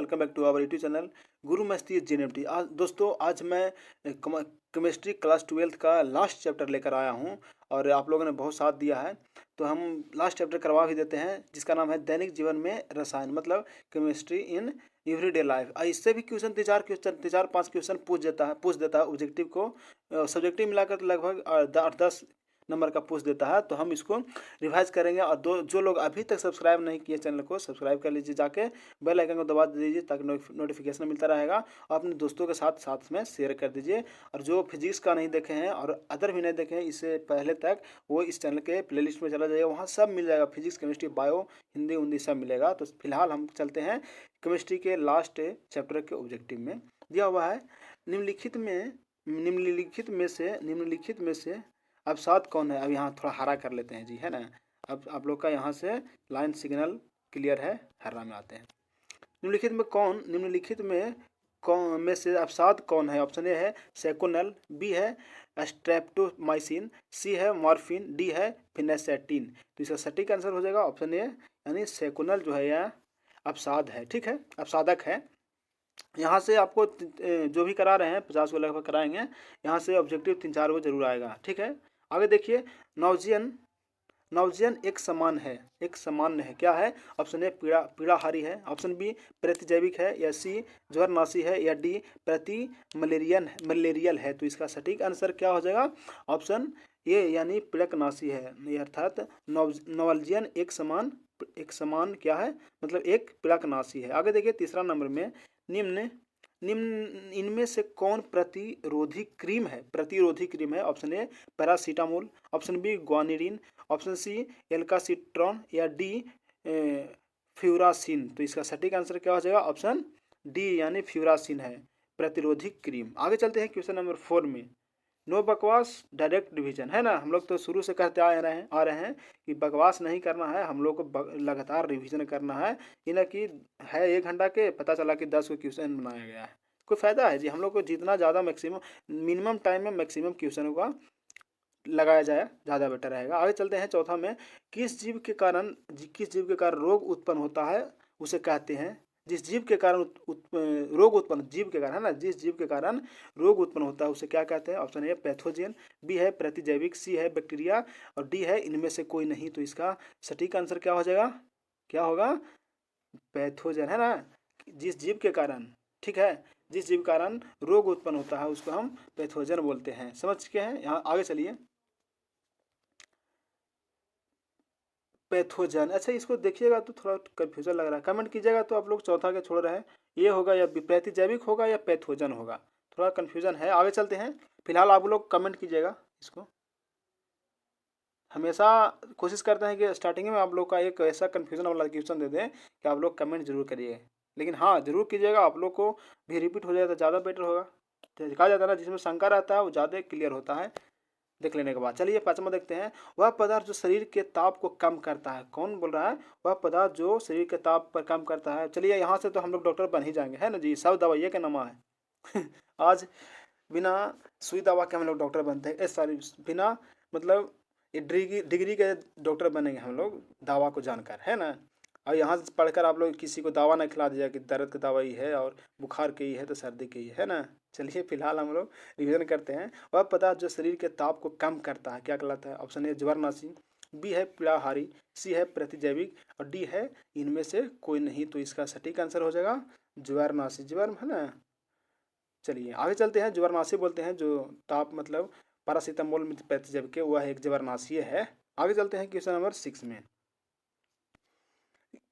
Welcome back to our YouTube channel Guru Masti JNFT। आज दोस्तों आज मैं केमिस्ट्री क्लास 12th का लास्ट चैप्टर लेकर आया हूं और आप लोगों ने बहुत साथ दिया है, तो हम लास्ट चैप्टर करवा भी देते हैं जिसका नाम है दैनिक जीवन में रसायन, मतलब केमिस्ट्री इन एवरीडे लाइफ। इससे भी क्वेश्चन तीन चार पाँच क्वेश्चन पूछ देता है ऑब्जेक्टिव को, सब्जेक्टिव मिलाकर लगभग 10 नंबर का पूछ देता है। तो हम इसको रिवाइज करेंगे और जो लोग अभी तक सब्सक्राइब नहीं किए चैनल को सब्सक्राइब कर लीजिए, जाके बेल आइकन को दबा दीजिए ताकि नोटिफिकेशन मिलता रहेगा और अपने दोस्तों के साथ में शेयर कर दीजिए। और जो फिजिक्स का नहीं देखे हैं और अदर भी नहीं देखे हैं इससे पहले तक, वो इस चैनल के प्लेलिस्ट में चला जाइएगा, वहाँ सब मिल जाएगा, फिजिक्स केमिस्ट्री बायो हिंदी उंदी सब मिलेगा। तो फिलहाल हम चलते हैं केमिस्ट्री के लास्ट चैप्टर के ऑब्जेक्टिव में। दिया हुआ है निम्नलिखित में से अवसाद कौन है। अब यहाँ थोड़ा हरा कर लेते हैं जी, है ना। अब आप लोग का यहाँ से लाइन सिग्नल क्लियर है, हरा में आते हैं। निम्नलिखित में से अवसाद कौन है। ऑप्शन ए है सेकोनल, बी है स्ट्रेप्टोमाइसिन, सी है मॉर्फिन, डी है फिनेसेटिन। तो इसका सटीक आंसर हो जाएगा ऑप्शन ए, यानी सेकोनल जो है यह अवसाद है। ठीक है, अवसादक है। यहाँ से आपको जो भी करा रहे हैं 50 को लगभग कराएंगे, यहाँ से ऑब्जेक्टिव 3-4 वो जरूर आएगा। ठीक है, आगे देखिए। नवजीवन एक समान है क्या है। ऑप्शन ए पीड़ाहारी है, ऑप्शन बी प्रतिजैविक है, या सी ज्वरनाशी है, या डी प्रति मलेरियल है। तो इसका सटीक आंसर क्या हो जाएगा ऑप्शन ए, यानी पीड़कनाशी है। अर्थात नवजीवन एक समान क्या है, मतलब एक पीड़कनाशी है। आगे देखिए तीसरा नंबर में, निम्न इनमें से कौन प्रतिरोधी क्रीम है। Option A paracetamol, option B ग्वानिरीन, ऑप्शन सी एल्कासिट्रॉन, या डी फ्यूरासिन। तो इसका सटीक आंसर क्या हो जाएगा ऑप्शन डी, यानी फ्यूरासिन है प्रतिरोधी क्रीम। आगे चलते हैं क्वेश्चन नंबर 4 में। नो बकवास डायरेक्ट डिवीजन, है ना। हम लोग तो शुरू से कहते आ रहे हैं कि बकवास नहीं करना है, हम लोग को लगातार रिवीजन करना है। ये ना कि है 1 घंटा के पता चला कि 10 को क्वेश्चन बनाया गया है, कोई फायदा है जी। हम लोग को जितना ज़्यादा मिनिमम टाइम में मैक्सिमम क्वेश्चनों का लगाया जाए ज़्यादा बेटर रहेगा। आगे चलते हैं चौथा में, किस जीव के कारण रोग उत्पन्न होता है उसे कहते हैं। जिस जीव के कारण रोग उत्पन्न, जीव के कारण है ना, जिस जीव के कारण रोग उत्पन्न होता है उसे क्या कहते हैं। ऑप्शन ए पैथोजन, बी है प्रतिजैविक, सी है बैक्टीरिया, और डी है इनमें से कोई नहीं। तो इसका सटीक आंसर क्या हो जाएगा, क्या होगा, पैथोजन, है ना। जिस जीव के कारण, ठीक है, जिस जीव के कारण रोग उत्पन्न होता है उसको हम पैथोजन बोलते हैं। समझ के हैं। यहाँ आगे चलिए, पैथोजन। अच्छा, इसको देखिएगा तो थोड़ा कन्फ्यूजन लग रहा है, कमेंट कीजिएगा तो आप लोग चौथा के छोड़ रहे हैं, ये होगा या प्रतिजैविक होगा या पैथोजन होगा, थोड़ा कन्फ्यूजन है। आगे चलते हैं, फिलहाल आप लोग कमेंट कीजिएगा इसको। हमेशा कोशिश करते हैं कि स्टार्टिंग में आप लोग का एक ऐसा कन्फ्यूजन वाला क्वेश्चन दे दें कि आप लोग कमेंट जरूर करिए, लेकिन हाँ जरूर कीजिएगा, आप लोग को भी रिपीट हो जाए तो ज़्यादा बेटर होगा। तो कहा जाता है ना, जिसमें शंका रहता है वो ज़्यादा क्लियर होता है देख लेने के बाद। चलिए पांचवा देखते हैं, वह पदार्थ जो शरीर के ताप को कम करता है। कौन बोल रहा है, वह पदार्थ जो शरीर के ताप पर कम करता है। चलिए यहाँ से तो हम लोग डॉक्टर बन ही जाएंगे, है ना जी, सब दवाइयों का नमा है आज बिना सुई दवा के हम लोग डॉक्टर बनते हैं, सारी बिना मतलब डिग्री के डॉक्टर बनेंगे हम लोग दवा को जानकर, है ना। और यहाँ से पढ़कर आप लोग किसी को दवा ना खिला दीजिए कि दर्द की दवाई है और बुखार की है तो सर्दी की है ना। चलिए फिलहाल हम लोग रिविजन करते हैं। वह पदार्थ जो शरीर के ताप को कम करता है क्या कहलाता है। ऑप्शन ए ज्वरनाशी, बी है पीड़ाहारी, सी है प्रतिजैविक, और डी है इनमें से कोई नहीं। तो इसका सटीक आंसर हो जाएगा ज्वरनाशी, ज्वर है ना। चलिए आगे चलते हैं, ज्वरनाशी बोलते हैं जो ताप मतलब पैरासीटामोल में प्रतिजैविक, वह एक ज्वरनाशी है। आगे चलते हैं क्वेश्चन नंबर 6 में,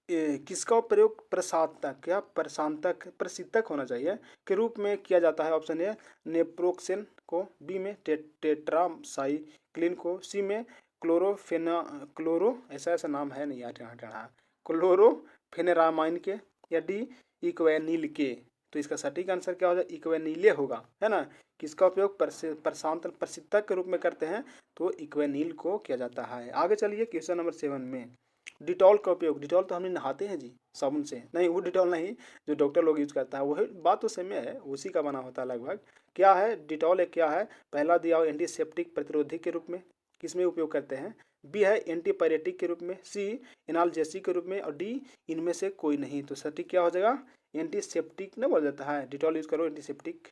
किसका प्रयोग प्रसातक या प्रशीतक होना चाहिए के रूप में किया जाता है। ऑप्शन ए नेप्रोक्सेन को, बी में टेट्रासाइक्लिन को, सी में क्लोरो ऐसा नाम है नहीं यार, क्लोरोफेनेरामाइन के, या डी इक्वेनिल के। तो इसका सटीक आंसर क्या हो जाए, इक्वेनिले होगा, है ना। किसका उपयोग प्रशीतक के रूप में करते हैं, तो इक्वेनिल को किया जाता है। आगे चलिए क्वेश्चन नंबर 7 में, डिटॉल का उपयोग। डिटॉल तो हमने नहाते हैं जी साबुन से, नहीं वो डिटॉल नहीं जो डॉक्टर लोग यूज करता है, वही बात तो सेम है, उसी का बना होता है लगभग। क्या है डिटॉल, एक क्या है, पहला दिया हुआ एंटीसेप्टिक प्रतिरोधी के रूप में किसमें उपयोग करते हैं, बी है एंटीपायरेटिक के रूप में, सी एनाल्जेसिक के रूप में, और डी इनमें से कोई नहीं। तो सटीक क्या हो जाएगा, एंटीसेप्टिक ना बोल जाता है, डिटॉल यूज़ करो, एंटीसेप्टिक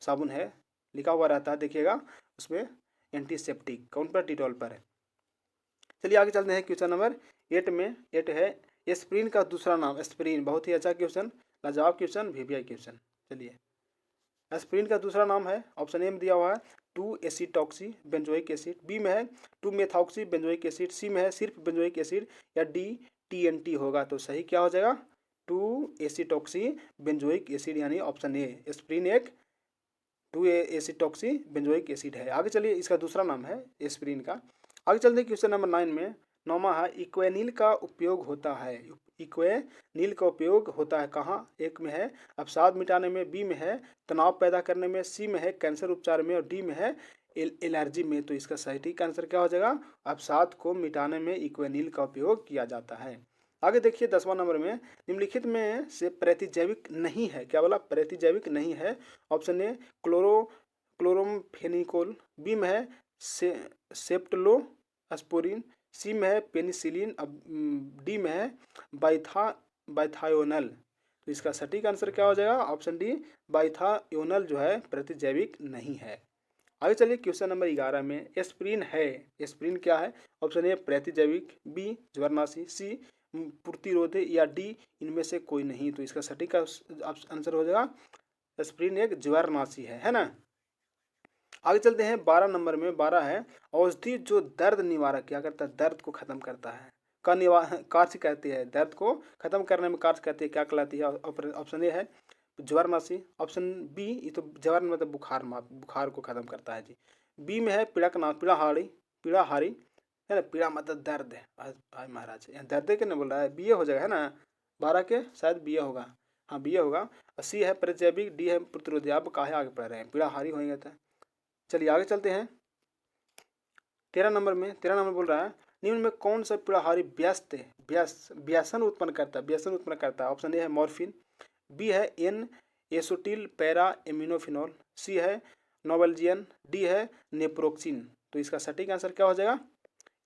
साबुन है, लिखा हुआ रहता है, देखिएगा उसमें एंटीसेप्टिक, कौन पर, डिटॉल पर है। चलिए आगे चलते हैं क्वेश्चन नंबर 8 में। 8 है एस्प्रिन का दूसरा नाम। एस्प्रिन बहुत ही अच्छा क्वेश्चन, लाजवाब क्वेश्चन, वीवीआई क्वेश्चन। चलिए एस्प्रिन का दूसरा नाम है, ऑप्शन ए में दिया हुआ है 2 एसिटॉक्सी बेंजोइक एसिड, बी में है 2 मेथॉक्सी बेंजोइक एसिड, सी में है सिर्फ बेंजोइक एसिड, या डी TNT होगा। तो सही क्या हो जाएगा, 2 एसिटॉक्सी बेंजोइक एसिड, यानी ऑप्शन ए एस्प्रिन एक 2 एसिटॉक्सी बेंजोइक एसिड है। आगे चलिए इसका दूसरा नाम है एस्प्रिन का। आगे चलते हैं क्वेश्चन नंबर 9 में। 9वां है इक्वेनिल का उपयोग होता है। इक्वेनिल का उपयोग होता है कहाँ, एक में है अवसाद मिटाने में, बी में है तनाव पैदा करने में, सी में है कैंसर उपचार में, और डी में है एलर्जी में। तो इसका सही आंसर क्या हो जाएगा, अवसाद को मिटाने में इक्वेनिल का उपयोग किया जाता है। आगे देखिए 10वां नंबर में, निम्नलिखित में से प्रतिजैविक नहीं है, क्या बोला, प्रतिजैविक नहीं है। ऑप्शन ए क्लोरोमफेनिकोल, बी में है सेप्टलोस्पोरिन, सी में है पेनिसिलिन, डी में है बाइथायोनल। तो इसका सटीक आंसर क्या हो जाएगा, ऑप्शन डी बाइथायोनल जो है प्रतिजैविक नहीं है। आगे चलिए क्वेश्चन नंबर 11 में। एस्प्रिन है, एस्प्रिन क्या है, ऑप्शन ए प्रतिजैविक, बी ज्वरनाशी, सी प्रतिरोधी, या डी इनमें से कोई नहीं। तो इसका सटीक आंसर हो जाएगा एस्प्रिन एक ज्वरनाशी है ना। आगे चलते हैं 12 नंबर में। 12 है औषधि जो दर्द निवारक, क्या करता है, दर्द को खत्म करता है, का कार्य कहती है, दर्द को खत्म करने में कार्य करती है, क्या कहलाती है। ऑप्शन ए है ज्वरनाशी, ऑप्शन बी, ये तो ज्वर मतलब बुखार को खत्म करता है जी। बी में है पीड़ाहारी है ना, पीड़ा मतलब दर्द है, भाई महाराज यहाँ दर्द के ना बोल रहा है, बी हो जाएगा है ना, 12 के शायद बी होगा, हाँ बी होगा। सी है प्रतिजैविक, डी है प्रतिरोधी। आप काहे आगे बढ़ रहे हैं, पीड़ाहारी होंगे तो। चलिए आगे चलते हैं 13 नंबर में। 13 नंबर बोल रहा है निम्न में कौन सा पीड़ाहारी व्यसन उत्पन्न करता है। ऑप्शन ए है मॉर्फिन, बी है एन एसोटिल पैरा एमिनोफिनॉल, सी है नोवल्जियन, डी है नेप्रोक्सिन। तो इसका सटीक आंसर क्या हो जाएगा,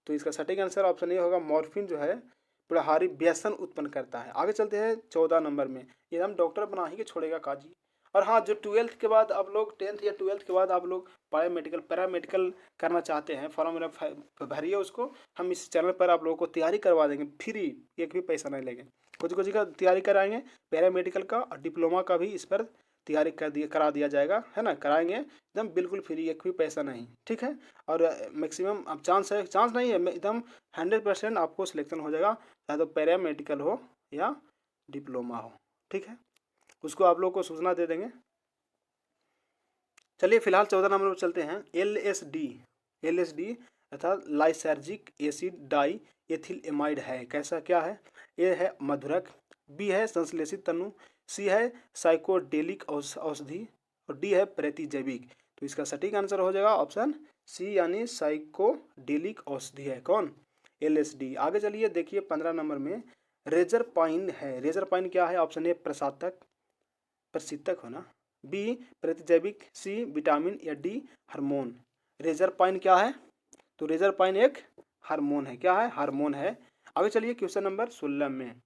तो इसका सटीक आंसर ऑप्शन ए होगा, मॉर्फिन जो है पीड़ाहारी व्यसन उत्पन्न करता है। आगे चलते हैं 14 नंबर में। ये हम डॉक्टर बना ही के छोड़ेगा काजी। और हाँ, जो 12th के बाद आप लोग 10th या 12th के बाद आप लोग पैरामेडिकल करना चाहते हैं, फॉर्म मेरा भरिए उसको, हम इस चैनल पर आप लोगों को तैयारी करवा देंगे फ्री, एक भी पैसा नहीं लेंगे। कुछ का तैयारी कराएंगे, पैरामेडिकल का और डिप्लोमा का भी इस पर तैयारी करा दिया जाएगा, है ना, कराएंगे एकदम बिल्कुल फ्री, एक भी पैसा नहीं, ठीक है। और मैक्सिमम अब चांस नहीं है, एकदम 100% आपको सिलेक्शन हो जाएगा, चाहे तो पैरामेडिकल हो या डिप्लोमा हो, ठीक है, उसको आप लोग को सूचना दे देंगे। चलिए फिलहाल 14 नंबर पर चलते हैं। LSD अर्थात lysergic acid die ethyl amide है, कैसा क्या है, ए है मधुरक, बी है संश्लेषित तनु, सी है साइकोडेलिक औषधि, और डी है प्रतिजैविक। तो इसका सटीक आंसर हो जाएगा ऑप्शन सी, यानी साइकोडेलिक औषधि है कौन, LSD। आगे चलिए देखिए 15 नंबर में रेजरपाइन है। रेजरपाइन क्या है, ऑप्शन ए प्रशीतक होना, बी प्रतिजैविक, सी विटामिन, या डी हार्मोन। रेजरपाइन क्या है, तो रेजरपाइन एक हार्मोन है, क्या है, हार्मोन है। आगे चलिए क्वेश्चन नंबर 16 में।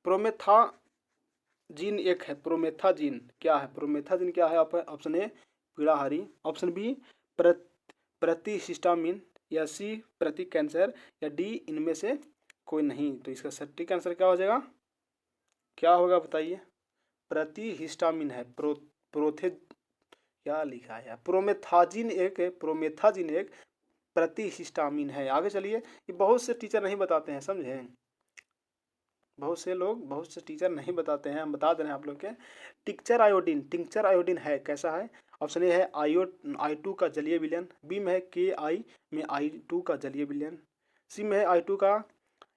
प्रोमेथाजीन एक है, प्रोमेथाजीन क्या है, प्रोमेथाजीन क्या है, ऑप्शन ए पीड़ाहारी, ऑप्शन बी प्रतिहिस्टामिन, या सी प्रति कैंसर, या डी इनमें से कोई नहीं। तो इसका सटीक आंसर क्या हो जाएगा, क्या होगा बताइए, प्रतिहिस्टामिन है, क्या लिखा है, प्रोमेथाजीन एक प्रतिहिस्टामिन है। आगे चलिए, ये बहुत से टीचर नहीं बताते हैं, समझे, बहुत से टीचर नहीं बताते हैं, हम बता दे रहे हैं आप लोग के। टिंचर आयोडीन है, कैसा है, ऑप्शन ए है I2 का जलीय विलयन, बी में है KI में I2 का जलीय विलयन, सी में है I2 का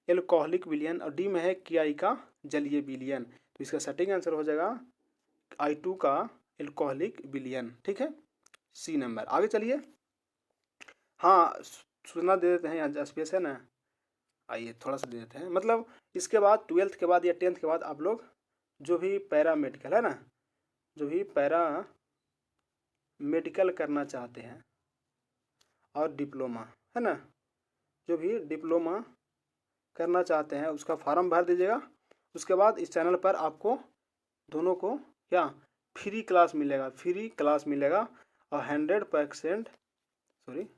एल्कोहलिक विलयन, और डी में है KI का जलीय विलयन। तो इसका सटीक आंसर हो जाएगा I2 का एल्कोहलिक विलयन, ठीक है, सी नंबर। आगे चलिए, हाँ सूचना दे देते हैं, यहाँ स्पेस है ना, आइए थोड़ा सा दे देते हैं। मतलब इसके बाद 12th के बाद या 10th के बाद आप लोग जो भी पैरामेडिकल है ना, जो भी पैरामेडिकल करना चाहते हैं और डिप्लोमा है ना, जो भी डिप्लोमा करना चाहते हैं उसका फॉर्म भर दीजिएगा। उसके बाद इस चैनल पर आपको दोनों को क्या फ्री क्लास मिलेगा, फ्री क्लास मिलेगा और 100% सॉरी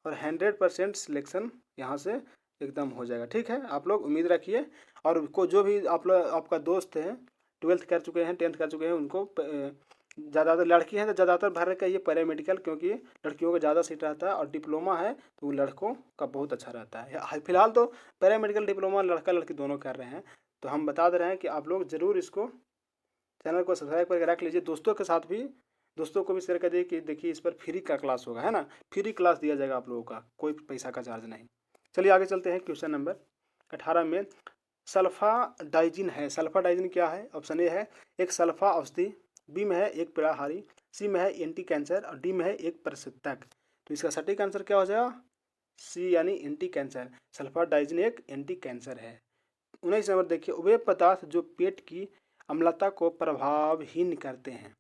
और 100% सिलेक्शन यहाँ से एकदम हो जाएगा। ठीक है, आप लोग उम्मीद रखिए। और को जो भी आप लोग आपका दोस्त है 12th कर चुके हैं 10th कर चुके हैं उनको ज़्यादातर लड़की हैं तो ज़्यादातर भर का ये पैरामेडिकल, क्योंकि लड़कियों का ज़्यादा सीट रहता है और डिप्लोमा है तो वो लड़कों का बहुत अच्छा रहता है। फिलहाल तो पैरामेडिकल डिप्लोमा लड़का लड़की दोनों कर रहे हैं। तो हम बता दे रहे हैं कि आप लोग ज़रूर इसको चैनल को सब्सक्राइब करके रख लीजिए, दोस्तों के साथ भी, दोस्तों को भी शेयर कर दीजिए कि देखिए इस पर फ्री का क्लास होगा, है ना, फ्री क्लास दिया जाएगा आप लोगों का, कोई पैसा का चार्ज नहीं। चलिए आगे चलते हैं क्वेश्चन नंबर 18 में। सल्फाडाइजिन है, सल्फाडाइजिन क्या है? ऑप्शन ए है एक सल्फा औषधि, बी में है एक पीड़ाहारी, सी में है एंटी कैंसर और डी में है एक प्रतिषेधक। तो इसका सटीक आंसर क्या हो जाएगा? सी यानी एंटी कैंसर। सल्फाडाइजिन एक एंटी कैंसर है। 19 नंबर देखिए, वे पदार्थ जो पेट की अम्लता को प्रभावहीन करते हैं,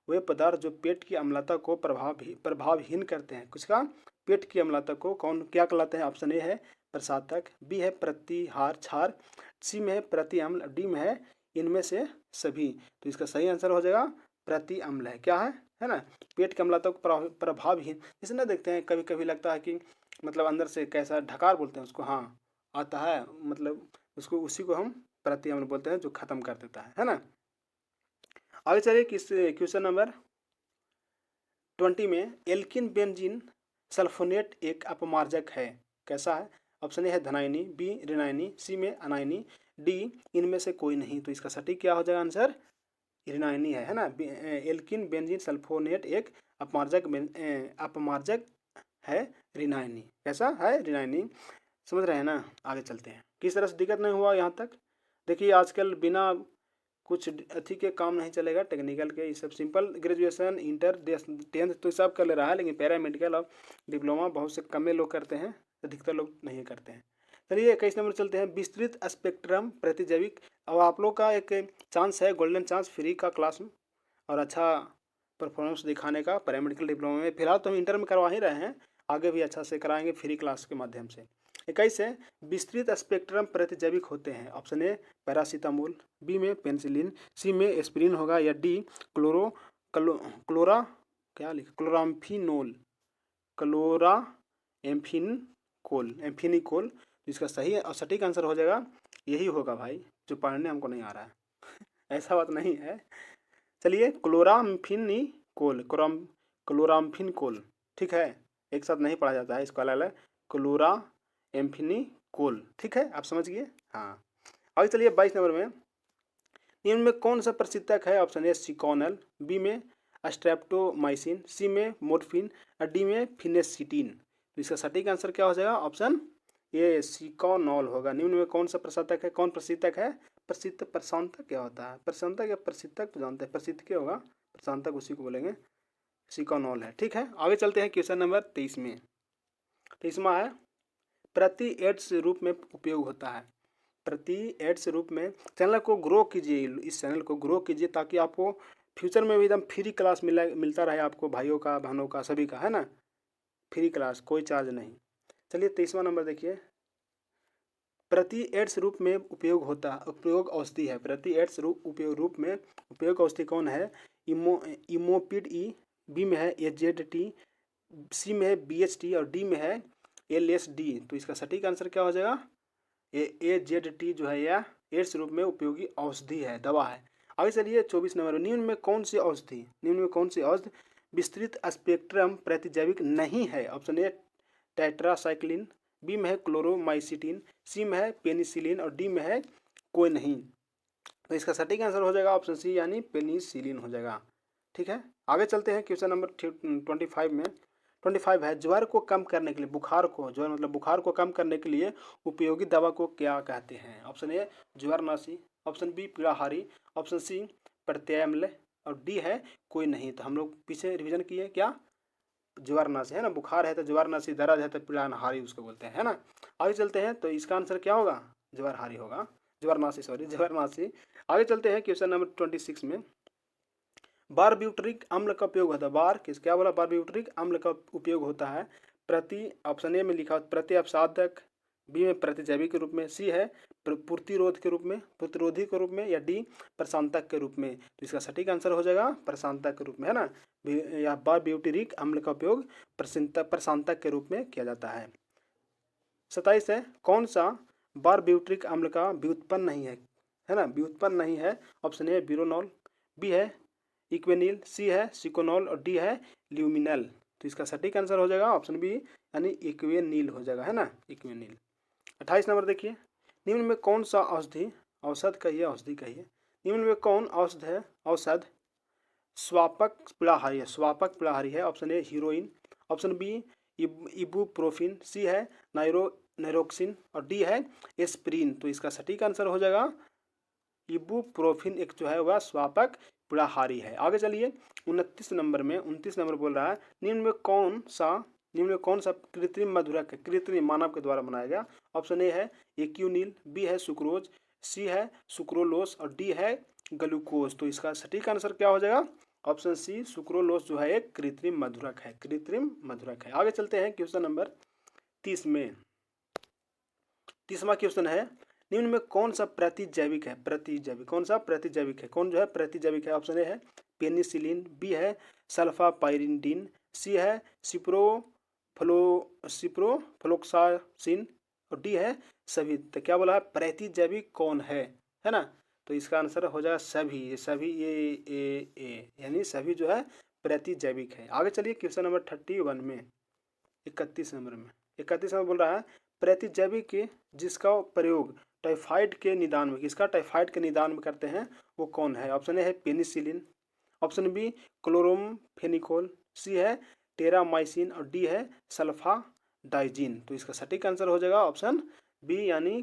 वे पदार्थ जो पेट की अम्लता को प्रभावहीन करते हैं, किसका? पेट की अम्लता को कौन क्या कहलाते हैं? ऑप्शन ए है प्रसाधक, बी है प्रतिहार क्षार, सी में है प्रति अम्ल, डी में है इनमें से सभी। तो इसका सही आंसर हो जाएगा प्रति अम्ल है। क्या है ना, पेट की अम्लता को प्रभावहीन, जैसे ना देखते हैं कभी कभी लगता है कि मतलब अंदर से कैसा ढकार बोलते हैं उसको, हाँ आता है, मतलब उसको उसी को हम प्रति अम्ल बोलते हैं जो खत्म कर देता है ना। आगे चलिए क्वेश्चन नंबर 20 में। एल्किन बेंजीन सल्फोनेट एक अपमार्जक है, कैसा है? ऑप्शन ए है धनायनी, बी ऋणायनी, सी में अनायनी, डी इनमें से कोई नहीं। तो इसका सटीक क्या हो जाएगा आंसर? ऋणायनी है ना। एल्किन बेंजीन सल्फोनेट एक अपमार्जक है ऋणायनी। कैसा है? ऋणायनी। समझ रहे हैं ना। आगे चलते हैं, किस तरह से दिक्कत नहीं हुआ यहाँ तक? देखिए आजकल बिना कुछ अथी के काम नहीं चलेगा, टेक्निकल के ये सब सिंपल ग्रेजुएशन इंटर 10th तो सब कर ले रहा है, लेकिन पैरामेडिकल और डिप्लोमा बहुत से कम लोग करते हैं, अधिकतर लोग नहीं करते हैं। चलिए 21 नंबर चलते हैं। विस्तृत स्पेक्ट्रम प्रतिजैविक। अब आप लोग का एक चांस है, गोल्डन चांस फ्री का क्लास में और अच्छा परफॉर्मेंस दिखाने का पैरामेडिकल डिप्लोमा में। फिलहाल तो हम इंटर में करवा ही रहे हैं, आगे भी अच्छा से कराएंगे फ्री क्लास के माध्यम से। 21 है विस्तृत स्पेक्ट्रम प्रतिजैविक होते हैं। ऑप्शन ए पैरासीटामोल, बी में पेनिसिलिन, सी में एस्पिरिन होगा या डी क्लोरा क्या लिखा क्लोराम्फिनोल, क्लोरा एम्फिनिकोल। इसका सही और सटीक आंसर हो जाएगा यही होगा भाई, जो पढ़ने हमको नहीं आ रहा है ऐसा बात नहीं है। चलिए क्लोराम्फिनकोल, ठीक है, एक साथ नहीं पढ़ा जाता है, इसको अलग अलग क्लोरा एम्फिनिकोल, ठीक है, आप समझ गए। हाँ आगे चलिए 22 नंबर में। निम्न में कौन सा प्रतिषेधक है? ऑप्शन ए सिकोनल, बी में स्ट्रेप्टोमाइसिन, सी में मोर्फिन और डी में फिनेसिटिन। तो इसका सटीक आंसर क्या हो जाएगा? ऑप्शन ए सिकोनॉल होगा। निम्न में कौन सा प्रतिषेधक है? कौन प्रतिषेधक है? प्रसिद्ध प्रशांतक क्या होता है? प्रशांतक या प्रतिषेधक तो जानते हैं, प्रसिद्ध क्या होगा, प्रशांतक उसी को बोलेंगे, सिकोनॉल है। ठीक है, आगे चलते हैं क्वेश्चन नंबर 23 में। 23वां है प्रति एड्स रूप में उपयोग होता है। प्रति एड्स रूप में चैनल को ग्रो कीजिए, इस चैनल को ग्रो कीजिए ताकि आपको फ्यूचर में भी एकदम फ्री क्लास मिलता रहे आपको, भाइयों का बहनों का सभी का, है ना, फ्री क्लास, कोई चार्ज नहीं। चलिए 23वां नंबर देखिए। प्रति एड्स रूप में उपयोग होता है, उपयोग औषधि है। प्रति एड्स रूप में उपयोग औषधि कौन है? इमोपिड ई, बी में है एजेड-टी, सी में है BHT और डी में है LSD। तो इसका सटीक आंसर क्या हो जाएगा? AZT जो है यह एड्स रूप में उपयोगी औषधि है, दवा है। आगे चलिए 24 नंबर। निम्न में कौन सी औषधि, निम्न में कौन सी औषधि विस्तृत स्पेक्ट्रम प्रतिजैविक नहीं है? ऑप्शन ए टेट्रासाइक्लिन, बी में है क्लोरोमाइसिटिन, सी में है पेनिसिलिन और डी में है कोई नहीं। तो इसका सटीक आंसर हो जाएगा ऑप्शन सी यानी पेनिसिलिन हो जाएगा। ठीक है, आगे चलते हैं क्वेश्चन नंबर 25 में। 25 है ज्वर को कम करने के लिए, बुखार को, ज्वर मतलब बुखार को कम करने के लिए उपयोगी दवा को क्या कहते हैं? ऑप्शन ए ज्वरनाशी, ऑप्शन बी पीड़ाहारी, ऑप्शन सी प्रत्याम्ल और डी है कोई नहीं। तो हम लोग पीछे रिवीजन किए क्या? ज्वरनाशी है ना, बुखार है तो ज्वरनाशी, दर्द है तो पीड़ाहारी उसको बोलते हैं, है ना। आगे चलते हैं, तो इसका आंसर क्या होगा? ज्वरहारी होगा, ज्वरनाशी सॉरी, ज्वरनाशी। आगे चलते हैं क्वेश्चन नंबर 26 में। बारब्यूटरिक अम्ल का उपयोग होता है, क्या बोला? बारब्यूटरिक अम्ल का उपयोग होता है प्रति, ऑप्शन ए में लिखा प्रति अवसादक, बी में प्रतिजैवी के रूप में, सी है पूर्तिरोध के रूप में, प्रतिरोधी के रूप में, या डी प्रशांतक के रूप में। तो इसका सटीक आंसर हो जाएगा प्रशांतक के रूप में, है ना। या बारब्यूटिरिक अम्ल का उपयोग प्रशांतक के रूप में किया जाता है। 27 है, कौन सा बारब्यूटिरिक अम्ल का व्युत्पन्न नहीं है ना, व्युत्पन्न नहीं है। ऑप्शन ए ब्यूरोनॉल, बी है इक्वेनिल, सी है सिकोनॉल और डी है ल्यूमिनल। तो इसका सटीक आंसर हो जाएगा ऑप्शन बी यानी इक्वेनिल हो जाएगा, है ना, इक्वेनिल। 28 नंबर देखिए, निम्न में कौन सा औषध कहिए, औषधि कहिए, निम्न में कौन औषध स्वापक पीड़ाहारी है, स्वापक पीड़ाहारी है। Option A heroin, option B ibuprofen, C है नायरोक्सिन और डी है एस्प्रिन। तो इसका सटीक आंसर हो जाएगा इबुप्रोफिन, एक जो है वह स्वापक पीड़ाहारी है। आगे चलिए 29 नंबर बोल रहा है, निम्न में कौन सा कृत्रिम मधुरक कृत्रिम मानव के द्वारा बनाया गया। ऑप्शन ए है एक्यूनिल, बी है सुक्रोज, सी है सुक्रोलोस और डी है ग्लूकोज। तो इसका सटीक आंसर क्या हो जाएगा, ऑप्शन सी सुक्रोलोस जो है एक कृत्रिम मधुरक है। आगे चलते हैं क्वेश्चन नंबर 30 में। 30वां क्वेश्चन है, निम्न में कौन सा प्रतिजैविक है, कौन सा प्रतिजैविक है, कौन जो है प्रतिजैविक है। ऑप्शन ए है पेनिसिलिन, बी है सल्फापाइरिडिन, सी है सिप्रोफ्लोक्सासिन और डी है सभी। तो क्या बोला है, प्रतिजैविक कौन है ना। तो इसका आंसर हो जाएगा सभी ये यानी सभी जो है प्रतिजैविक है। आगे चलिए क्वेश्चन नंबर 31 में, 31 नंबर बोल रहा है, प्रतिजैविक जिसका प्रयोग टाइफाइड के निदान में करते हैं वो कौन है। ऑप्शन ए है पेनिसिलिन, ऑप्शन बी क्लोरोमफेनिकोल, सी है टेरामाइसिन और डी है सल्फाडाइजिन। तो इसका सटीक आंसर हो जाएगा ऑप्शन बी यानी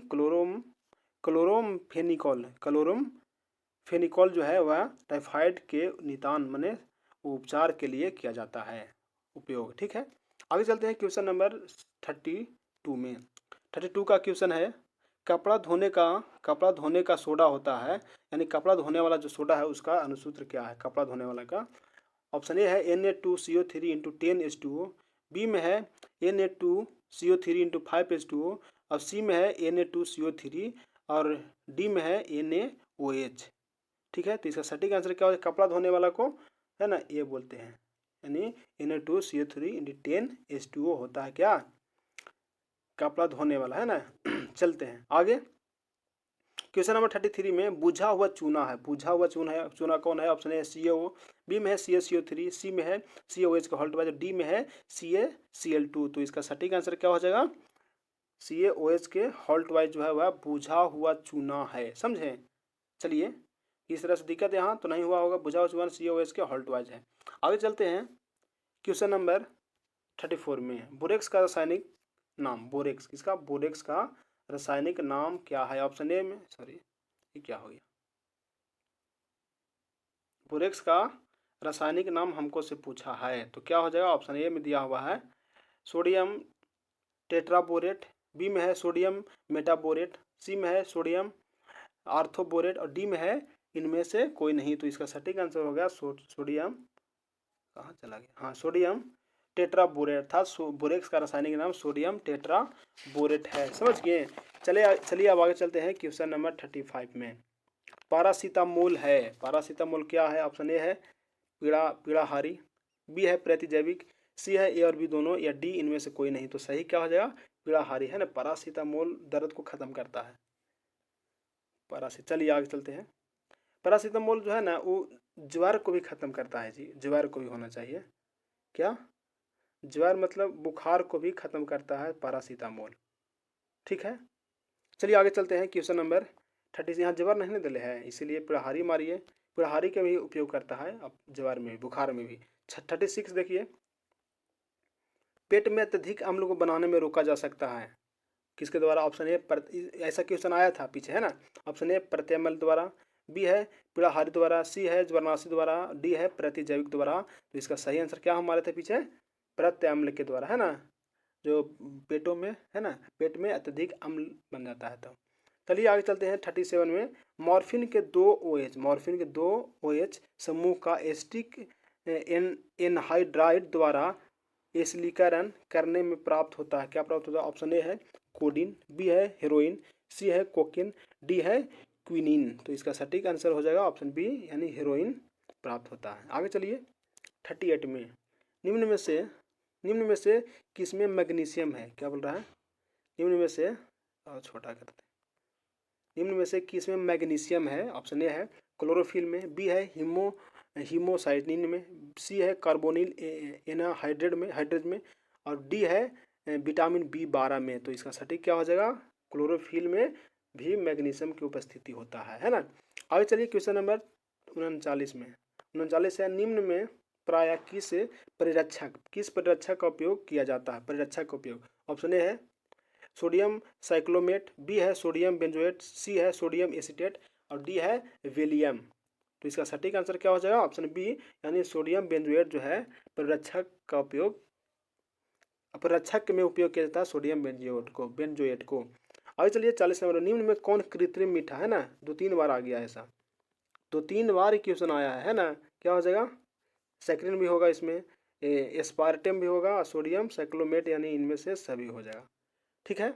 क्लोरोमफेनिकोल जो है वह टाइफाइड के निदान माने उपचार के लिए किया जाता है उपयोग। ठीक है, आगे चलते हैं क्वेश्चन नंबर 32 में। 32 का क्वेश्चन है, कपड़ा धोने का सोडा होता है, यानी कपड़ा धोने वाला जो सोडा है उसका अनुसूत्र क्या है कपड़ा धोने वाला का। ऑप्शन ए है Na2CO3 × 10H2O, बी में है Na2CO3 × 5H2O और सी में है Na2CO3 और डी में है NaOH। ठीक है, तो इसका सटीक आंसर क्या हो, कपड़ा धोने वाला को है ना ये बोलते हैं, यानी Na2CO3 × 10H2O होता है क्या, कपड़ा धोने वाला, है ना। चलते हैं आगे क्वेश्चन नंबर 33 में, बुझा हुआ चूना कौन है। ऑप्शन ए CaO, बी में है CaCO3, सी में है CaOH का हॉल्ट वाइज, डी में है CaCl2। तो इसका सटीक आंसर क्या हो जाएगा, CaOH के हॉल्ट वाइज जो है वह बुझा हुआ चूना है, समझे। चलिए, इस तरह से दिक्कत यहाँ तो नहीं हुआ होगा, बुझा हुआ चूना CaOH के हॉल्ट वाइज है। आगे चलते हैं क्वेश्चन नंबर 34 में, बोरेक्स का रासायनिक नाम, बोरेक्स का रासायनिक नाम क्या है। ऑप्शन ए में ये क्या हो गया, बोरेक्स का रासायनिक नाम हमको से पूछा है तो क्या हो जाएगा। ऑप्शन ए में दिया हुआ है सोडियम टेट्राबोरेट, बी में है सोडियम मेटाबोरेट, सी में है सोडियम आर्थोबोरेट और डी में है इनमें से कोई नहीं। तो इसका सटीक आंसर हो गया सोडियम, कहाँ चला गया, हाँ सोडियम टेट्राबोरेट, अर्थात बोरेक्स का रासायनिक नाम सोडियम टेट्राबोरेट है, समझ गए। चलिए अब आगे चलते हैं क्वेश्चन नंबर 35 में। पैरासीटामोल क्या है। ऑप्शन ए है पीड़ाहारी, बी है प्रतिजैविक, सी है ए और बी दोनों या डी इनमें से कोई नहीं। तो सही क्या हो जाएगा, पीड़ाहारी, है ना। पैरासीटामोल दर्द को खत्म करता है चलिए आगे चलते हैं। पैरासीटामोल जो है ना वो ज्वार को भी खत्म करता है जी, ज्वार को भी होना चाहिए क्या, ज्वार मतलब बुखार को भी खत्म करता है पैरासीटामोल। ठीक है, चलिए आगे चलते हैं क्वेश्चन नंबर 30। यहाँ ज्वार नहीं दिले है इसीलिए पीड़ाहारी मारिए, पीड़ाहारी का भी उपयोग करता है अब ज्वार में भी, बुखार में भी। 36 देखिए, पेट में अत्यधिक अम्ल को बनाने में रोका जा सकता है किसके द्वारा। ऑप्शन ए ऐसा क्वेश्चन आया था पीछे, है ना। ऑप्शन ए प्रत्याम्ल द्वारा, बी है पीड़ाहारी द्वारा, सी है ज्वरनाशी द्वारा, डी है प्रतिजैविक द्वारा। तो इसका सही आंसर क्या हमारे थे पीछे, प्रत्याम्ल के द्वारा, है ना, जो पेटों में है ना, पेट में अत्यधिक अम्ल बन जाता है। तो चलिए आगे चलते हैं 37 में, मॉर्फिन के दो OH समूह का एसिटिक एनहाइड्राइड द्वारा एसिलीकरण करने में प्राप्त होता है, क्या प्राप्त होता है। ऑप्शन ए है कोडिन, बी है हेरोइन, सी है कोकेन, डी है क्विनिन। तो इसका सटीक आंसर हो जाएगा ऑप्शन बी यानी हेरोइन प्राप्त होता है। आगे चलिए 38 में, निम्न में से किसमें मैग्नीशियम है? क्या बोल रहा है? निम्न में से, और छोटा करते हैं, निम्न में से किसमें मैग्नीशियम है? ऑप्शन ए है क्लोरोफिल में, बी है हीमोसाइनिन में, सी है कार्बोनिल हाइड्रेट में, और डी है विटामिन B12 में। तो इसका सटीक क्या हो जाएगा? क्लोरोफिल में भी मैग्नीशियम की उपस्थिति होता है ना। आगे चलिए क्वेश्चन नंबर 39 में, 39 है, निम्न में प्रायः किस परिरक्षक का उपयोग किया जाता है? परिरक्षक का उपयोग, ऑप्शन ए है सोडियम साइक्लोमेट, बी है सोडियम बेंजोएट, सी है सोडियम एसीटेट, और डी है वेलियम। तो इसका सटीक आंसर क्या हो जाएगा? ऑप्शन बी यानी सोडियम बेंजोएट जो है परिरक्षक में उपयोग किया जाता है, सोडियम बेंजोएट को। आगे चलिए 40 नंबर, निम्न में कौन कृत्रिम मीठा है ना, 2-3 बार आ गया ऐसा, 2-3 बार क्वेश्चन आया है ना। क्या हो जाएगा? सैकरिन भी होगा इसमें, एस्पार्टेम भी होगा, सोडियम साइक्लोमेट, यानी इनमें से सभी हो जाएगा। ठीक है,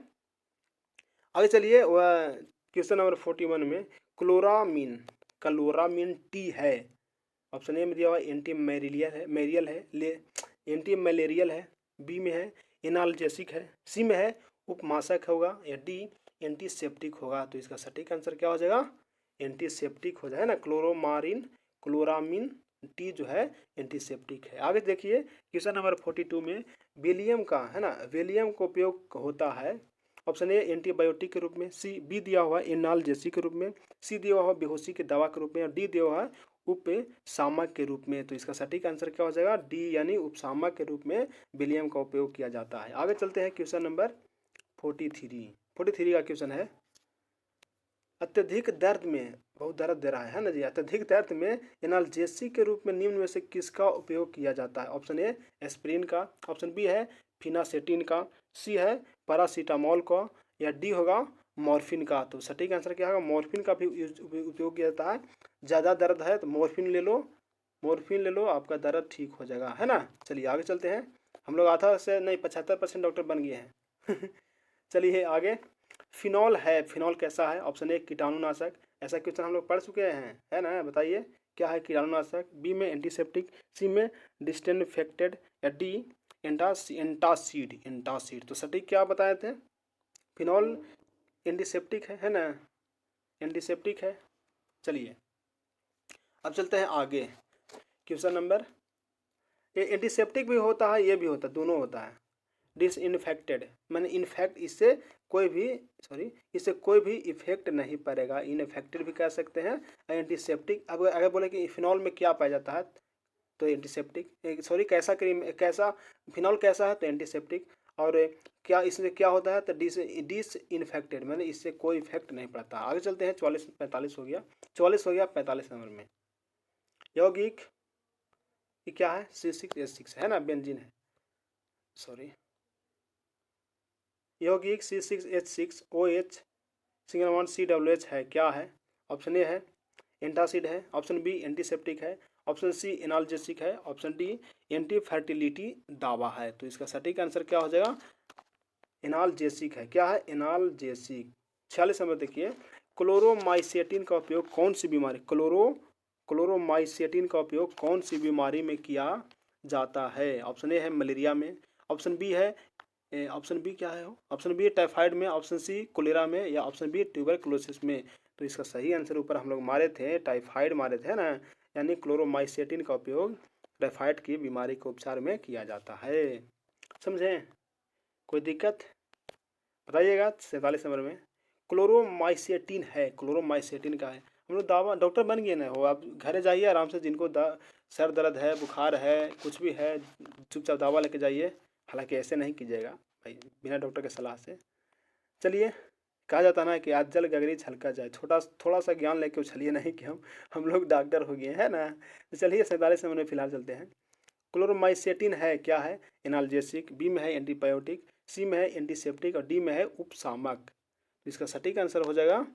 आगे चलिए वह क्वेश्चन नंबर 41 में, क्लोरामीन टी है, ऑप्शन ए में दिया हुआ एंटी मलेरियल है, बी में है एनाल्जेसिक है, सी में है उपमाशक होगा, या डी एंटीसेप्टिक होगा। तो इसका सटीक आंसर क्या हो जाएगा? एंटीसेप्टिक हो जाए ना। क्लोरामीन टी जो है एंटीसेप्टिक है। आगे देखिए क्वेश्चन नंबर 42 में, वेलियम का है ना, वेलियम का उपयोग होता है, ऑप्शन ए एंटीबायोटिक के रूप में, बी दिया हुआ एनाल्जेसिक के रूप में, सी दिया हुआ बेहोशी की दवा के रूप में, और डी दिया हुआ उपशामक के रूप में। तो इसका सटीक आंसर क्या हो जाएगा? डी यानी उपशामक के रूप में विलियम का उपयोग किया जाता है। आगे चलते हैं क्वेश्चन नंबर 43 का क्वेश्चन है, अत्यधिक दर्द में, बहुत दर्द दे रहा है ना जी, अत्यधिक दर्द में एनाल्जेसिक के रूप में निम्न में से किसका उपयोग किया जाता है? ऑप्शन ए एस्प्रिन का, ऑप्शन बी है फिनासेटिन का, सी है पैरासीटामोल का, या डी होगा मॉर्फिन का। तो सटीक आंसर क्या होगा? मॉर्फिन का भी उपयोग किया जाता है। ज़्यादा दर्द है तो मॉर्फिन ले लो, आपका दर्द ठीक हो जाएगा, है ना। चलिए आगे चलते हैं, हम लोग आधा से नहीं 75% डॉक्टर बन गए हैं। चलिए आगे, फिनॉल कैसा है? ऑप्शन ए कीटाणुनाशक, ऐसा क्वेश्चन हम लोग पढ़ चुके हैं, है ना, बताइए क्या है कीटाणुनाशक, बी में एंटीसेप्टिक, सी में डिसइंफेक्टेंट, या डी एंटासिड। तो सटीक क्या बताए थे? फिनॉल एंटीसेप्टिक है ना, एंटीसेप्टिक है। चलिए अब चलते हैं आगे, क्वेश्चन नंबर, ये एंटीसेप्टिक भी होता है, ये भी होता है, दोनों होता है। डिसइंफेक्टेड मैंने इनफैक्ट इससे कोई भी इफेक्ट नहीं पड़ेगा, इनफेक्टेड भी कह सकते हैं। एंटीसेप्टिक, अब अगर बोले कि फिनॉल में क्या पाया जाता है तो एंटीसेप्टिक, कैसा फिनॉल कैसा है तो एंटीसेप्टिक, और क्या इसमें क्या होता है तो डिसइंफेक्टेड, मैंने इससे कोई इफेक्ट नहीं पड़ता। आगे चलते हैं 44 हो गया 45 नंबर में, यौगिक ये क्या है? C6H6 है ना, बेंजीन है, यौगिक C6H6OH सिंगल बॉन्ड COOH है, क्या है? ऑप्शन ए है एंटासिड है, ऑप्शन बी एंटीसेप्टिक है, ऑप्शन सी एनाल्जेसिक है, ऑप्शन डी एंटी फर्टिलिटी दावा है। तो इसका सटीक आंसर क्या हो जाएगा? एनाल्जेसिक है। क्या है? एनाल्जेसिक। 46 नंबर देखिए, क्लोरोमाइसेटिन का उपयोग कौन सी बीमारी क्लोरोमाइसेटिन का उपयोग कौन सी बीमारी में किया जाता है? ऑप्शन ए है मलेरिया में, ऑप्शन बी क्या है? ऑप्शन बी टाइफाइड में, ऑप्शन सी कोलेरा में, या ऑप्शन बी ट्यूबरकुलोसिस में। तो इसका सही आंसर ऊपर हम लोग मारे थे, टाइफाइड मारे थे ना, यानी क्लोरोमाइसेटिन का उपयोग टाइफाइड की बीमारी के उपचार में किया जाता है। समझें? कोई दिक्कत बताइएगा। 47 नंबर में क्लोरोमाइसेटिन है, क्लोरोमाइसेटिन का है। हम लोग दावा डॉक्टर बन गए ना हो, आप घर जाइए आराम से, जिनको सर दर्द है, बुखार है, कुछ भी है, चुपचाप दवा लेके जाइए। हालांकि ऐसे नहीं कीजिएगा भाई, बिना डॉक्टर के सलाह से। चलिए, कहा जाता ना कि आज जल गगरी छलका जाए, थोड़ा सा ज्ञान लेके उछलिए, नहीं कि हम लोग डॉक्टर हो गए हैं ना। तो चलिए 47 नंबर में फिलहाल चलते हैं। क्लोरोमाइसेटिन है, क्या है? एनाल्जेसिक, बी में है एंटीबायोटिक, सी में है एंटीसेप्टिक, और डी में है उपशामक। तो इसका सटीक आंसर हो जाएगा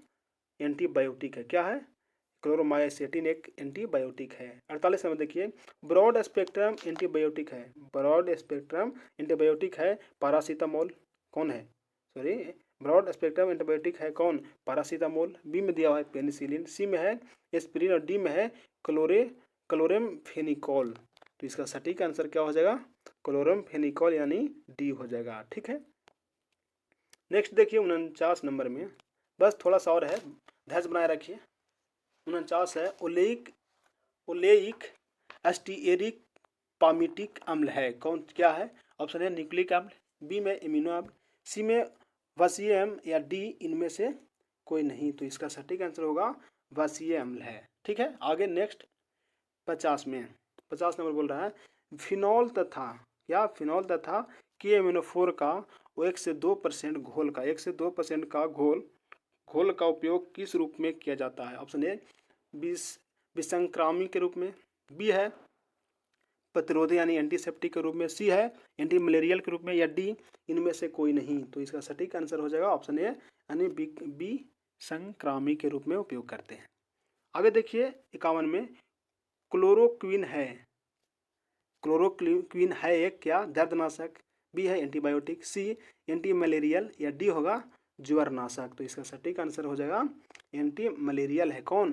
एंटीबायोटिक है। क्या है? क्लोरोमाइसेटिन एक एंटीबायोटिक है। 48 नंबर देखिए, ब्रॉड स्पेक्ट्रम एंटीबायोटिक है, पैरासीटामोल कौन है? सॉरी ब्रॉड स्पेक्ट्रम एंटीबायोटिक है कौन, पैरासीटामोल, बी में दिया हुआ है पेनिसिलिन, सी में है एस्पिरिन और डी में है क्लोरमफेनिकोल। तो इसका सटीक आंसर क्या हो जाएगा, क्लोरमफेनिकोल यानी डी हो जाएगा। ठीक है, नेक्स्ट देखिए 49 नंबर में, बस थोड़ा सा और है, धैर्य बनाए रखिए। 49 है ओलेइक एस्टिएरिक पामिटिक अम्ल है कौन, क्या है, ऑप्शन है न्यूक्लिक अम्ल, बी में एमिनो अम्ल, सी में वासीएम या डी इनमें से कोई नहीं। तो इसका सटीक आंसर होगा वासीय अम्ल है। ठीक है, आगे नेक्स्ट 50 में, 50 नंबर बोल रहा है फिनॉल तथा KMNO4 का 1 से 2% घोल का 1 से 2% का घोल का उपयोग किस रूप में किया जाता है। ऑप्शन ए विसंक्रामी के रूप में, बी है प्रतिरोधी यानी एंटीसेप्टिक के रूप में, सी है एंटी मलेरियल के रूप में, या डी इनमें से कोई नहीं। तो इसका सटीक आंसर हो जाएगा ऑप्शन ए यानी बी संक्रामी के रूप में उपयोग करते हैं। आगे देखिए 51 में क्लोरोक्विन है एक क्या, दर्दनाशक, बी है एंटीबायोटिक, सी एंटी मलेरियल, या डी होगा ज्वरनाशक। तो इसका सटीक आंसर हो जाएगा एंटी मलेरियल है कौन,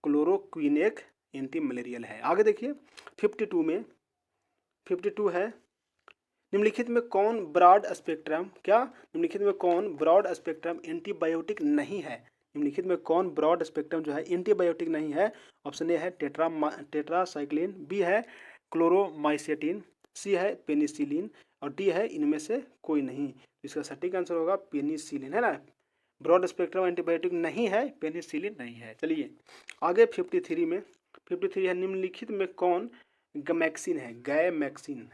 क्लोरोक्विन एक एंटी मलेरियल है। आगे देखिए 52 में, 52 है निम्नलिखित में कौन ब्रॉड स्पेक्ट्रम, क्या निम्नलिखित में कौन ब्रॉड स्पेक्ट्रम एंटीबायोटिक नहीं है, निम्नलिखित में कौन ब्रॉड स्पेक्ट्रम जो है एंटीबायोटिक नहीं है। ऑप्शन ए है टेट्रासाइक्लिन, बी है क्लोरोमाइसेटिन, सी है पेनिसिलिन, और डी है इनमें से कोई नहीं। इसका सटीक आंसर होगा पेनिसिलिन, है ना, ब्रॉड स्पेक्ट्रम एंटीबायोटिक नहीं है, पेनिसिलिन नहीं है। चलिए आगे 53 में, 53 है निम्नलिखित में कौन गैमैक्सिन है, है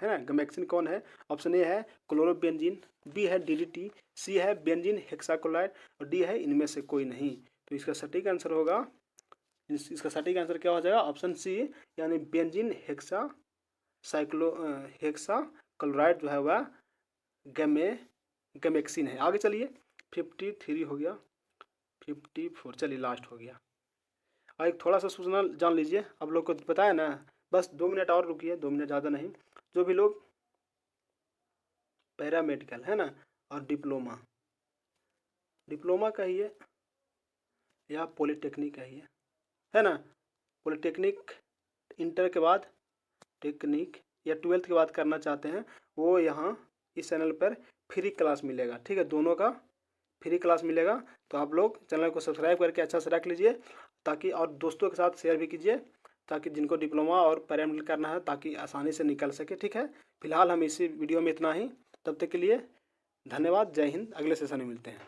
ना, गैमैक्सिन कौन है। ऑप्शन ए है क्लोरोबेंजीन, बी है DDT, सी है बेंजीन हेक्साक्लोराइड, और डी है इनमें से कोई नहीं। तो इसका सटीक आंसर होगा, इसका सटीक आंसर क्या हो जाएगा, ऑप्शन सी यानी बेंजीन हेक्साक्लोराइड जो है वह गैमैक्सिन है। आगे चलिए 53 हो गया, 54 चलिए लास्ट हो गया। और एक थोड़ा सा सूचना जान लीजिए, आप लोग को बताया ना, बस 2 मिनट और रुकिए, 2 मिनट ज़्यादा नहीं। जो भी लोग पैरामेडिकल है ना और डिप्लोमा कहिए या पॉलिटेक्निक कहिए, है ना, पॉलिटेक्निक इंटर के बाद टेक्निक या 12th के बाद करना चाहते हैं, वो यहाँ इस चैनल पर फ्री क्लास मिलेगा। ठीक है, दोनों का फ्री क्लास मिलेगा। तो आप लोग चैनल को सब्सक्राइब करके अच्छा से रख लीजिए, ताकि और दोस्तों के साथ शेयर भी कीजिए, ताकि जिनको डिप्लोमा और पैरामेडिकल करना है ताकि आसानी से निकल सके। ठीक है, फिलहाल हम इसी वीडियो में इतना ही, तब तक के लिए धन्यवाद, जय हिंद, अगले सेशन में मिलते हैं।